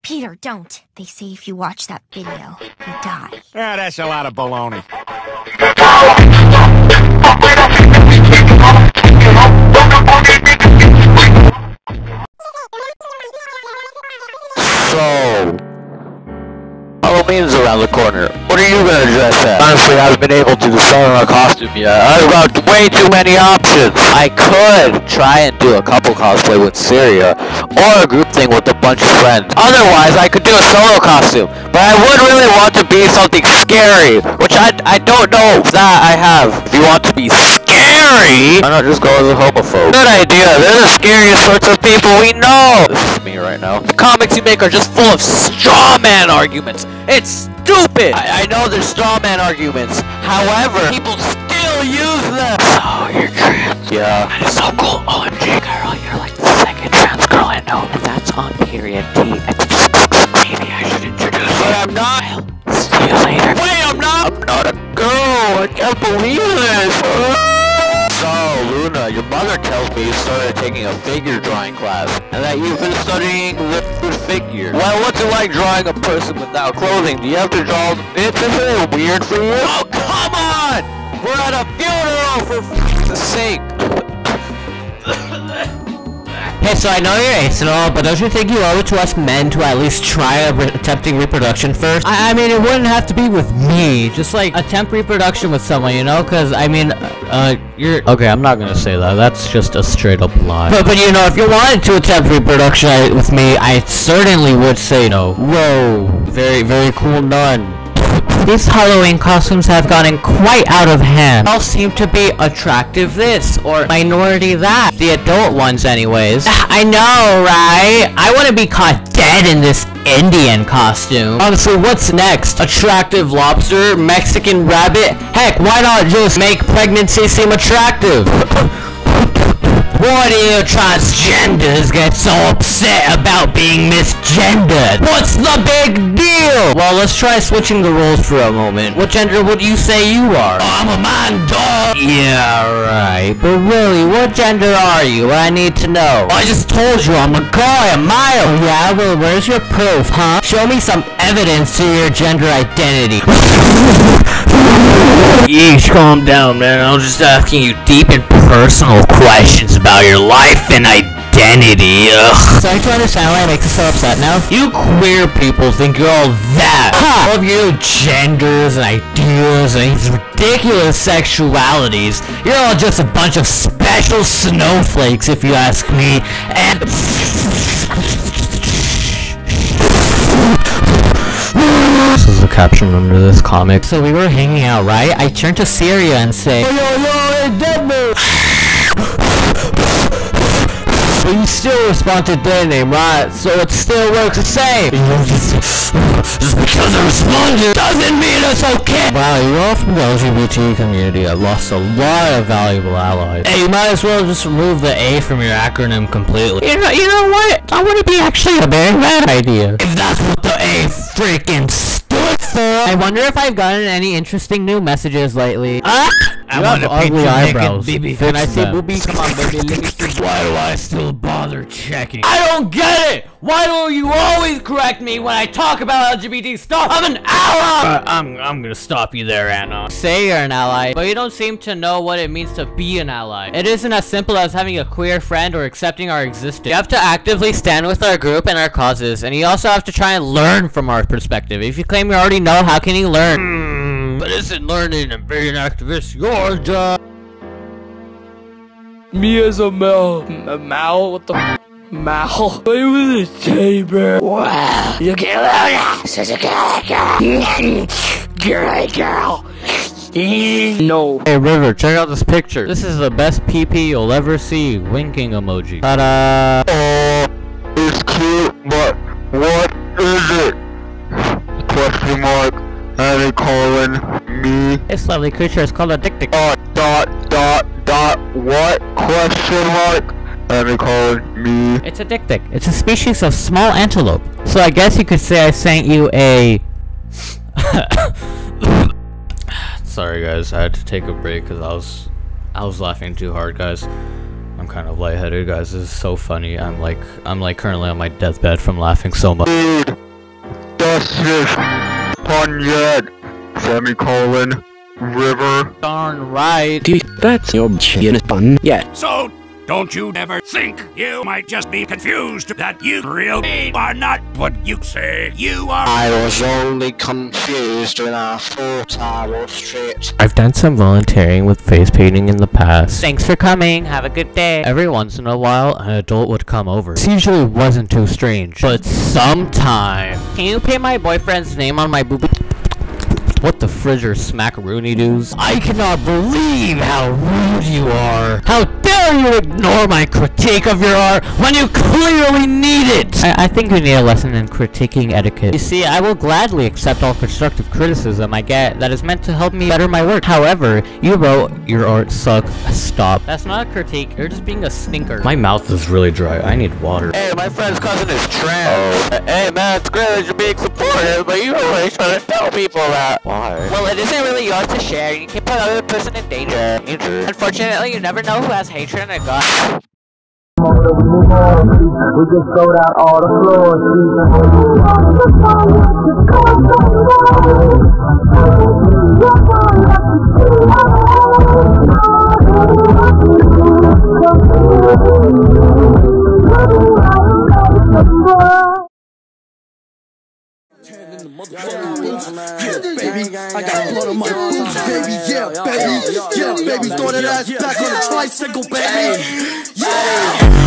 Peter, don't. They say if you watch that video, you die. Ah, that's a lot of baloney. So, Halloween's around the corner. What are you gonna dress as? Honestly, I haven't been able to decide on a costume yet. I've got way too many options. I could try and do a couple cosplay with Syria, or a group thing with a bunch of friends. Otherwise, I could do a solo costume. But I would really want to be something scary, which I don't know that I have. If you want to be scary, why not just go as a homophobe? Good idea. They're the scariest sorts of people we know. This is me right now. The comics you make are just full of straw man arguments. It's stupid! I know there's straw man arguments. However, people still use them. So, you're trans. Yeah. That is so cool. OMG, girl, you're like the second trans girl I know. And that's on period T. Maybe I should introduce you. But I'm not. See you later. Wait, I'm not a girl. I can't believe this. So, Luna, your mother tells me you started taking a figure drawing class, and that you've been studying the figure. Well, what's it like drawing a person without clothing? Do you have to draw the bits? Isn't it weird for you? Oh, come on! We're at a funeral, for f***'s sake! Hey, so I know you're ace and all, but don't you think you owe it to us men to at least try attempting reproduction first? I mean, it wouldn't have to be with me. Just, like, attempt reproduction with someone, you know? Because, I mean, you're... Okay, I'm not gonna say that. That's just a straight-up lie. But, you know, if you wanted to attempt reproduction with me, I certainly would say no. Whoa. Very, very cool nun. These Halloween costumes have gotten quite out of hand. All seem to be attractive this, or minority that. The adult ones anyways. I know, right? I want to be caught dead in this Indian costume. Honestly, what's next? Attractive lobster? Mexican rabbit? Heck, why not just make pregnancy seem attractive? Why do you transgenders get so upset about being misgendered? What's the big deal? Well, let's try switching the roles for a moment. What gender would you say you are? Oh, I'm a man, dog. Yeah, right. But really, what gender are you? I need to know. I just told you I'm a guy, a male. Oh, yeah? Well, where's your proof, huh? Show me some evidence to your gender identity. Yeesh, calm down, man. I was just asking you deep and personal questions about your life and identity. Ugh. Sorry to understand why it makes you so upset now. You queer people think you're all that. Ha! All of your genders and ideas and these ridiculous sexualities. You're all just a bunch of special snowflakes, if you ask me. And... This is the caption under this comic. So we were hanging out, right? I turned to Syria and say, yo, hey, Deadman! But you still respond to their name, right? So it still works the same. Just because I responded doesn't mean it's okay. Wow, you're all from the LGBT community. I lost a lot of valuable allies. Hey, you might as well just remove the A from your acronym completely. You know what? I want to be actually a very bad idea. If that's what the A freaking stood for. I wonder if I've gotten any interesting new messages lately. I want ugly eyebrows. Can I see boobies? Come on, baby. Let me see. Why do I still bother checking? I don't get it! Why do you always correct me when I talk about LGBT stuff? I'm an ally! I'm gonna stop you there, Anna. Say you're an ally, but you don't seem to know what it means to be an ally. It isn't as simple as having a queer friend or accepting our existence. You have to actively stand with our group and our causes, and you also have to try and learn from our perspective. If you claim you already know, how can you learn? But isn't learning and being an activist your job? Me as a male. A Mal? What the f? Mal? Play with a chamber. Wow. You can't learn. Such a good girl. No. Hey River, check out this picture. This is the best PP you'll ever see. Winking emoji. Ta-da! Oh, it's cute, but what is it? Question mark. Me. This lovely creature is called a dick-dick. What? Question mark. Me. It's a dick-dick. It's a species of small antelope. So I guess you could say I sent you a... Sorry guys, I had to take a break because I was laughing too hard, guys. I'm kind of lightheaded, guys. This is so funny. I'm like currently on my deathbed from laughing so much. Dude. justice. Pun yet. Semicolon. River. Darn right. That's your chin bun. Yeah. So, don't you ever think you might just be confused that you really are not what you say you are. I was only confused when I thought I was straight. I've done some volunteering with face painting in the past. Thanks for coming. Have a good day. Every once in a while, an adult would come over. This usually wasn't too strange, but sometime. Can you paint my boyfriend's name on my boobie? What the fridger smackaroony doos? I cannot believe how rude you are! How dare you ignore my critique of your art when you clearly need it! I think you need a lesson in critiquing etiquette. You see, I will gladly accept all constructive criticism I get that is meant to help me better my work. However, you wrote your art sucks. Stop. That's not a critique, you're just being a stinker. My mouth is really dry, I need water. Hey, my friend's cousin is trans. Hey man, it's great that you're being supportive, but you're always trying to tell people that. Why? Well, it isn't really yours to share. You can put another person in danger. Unfortunately, you never know who has hatred and a gun. We just sold out all the floors. Yeah, baby, I got blood on my boots, baby. Yeah, baby, throw that ass back on the tricycle, baby. Yeah.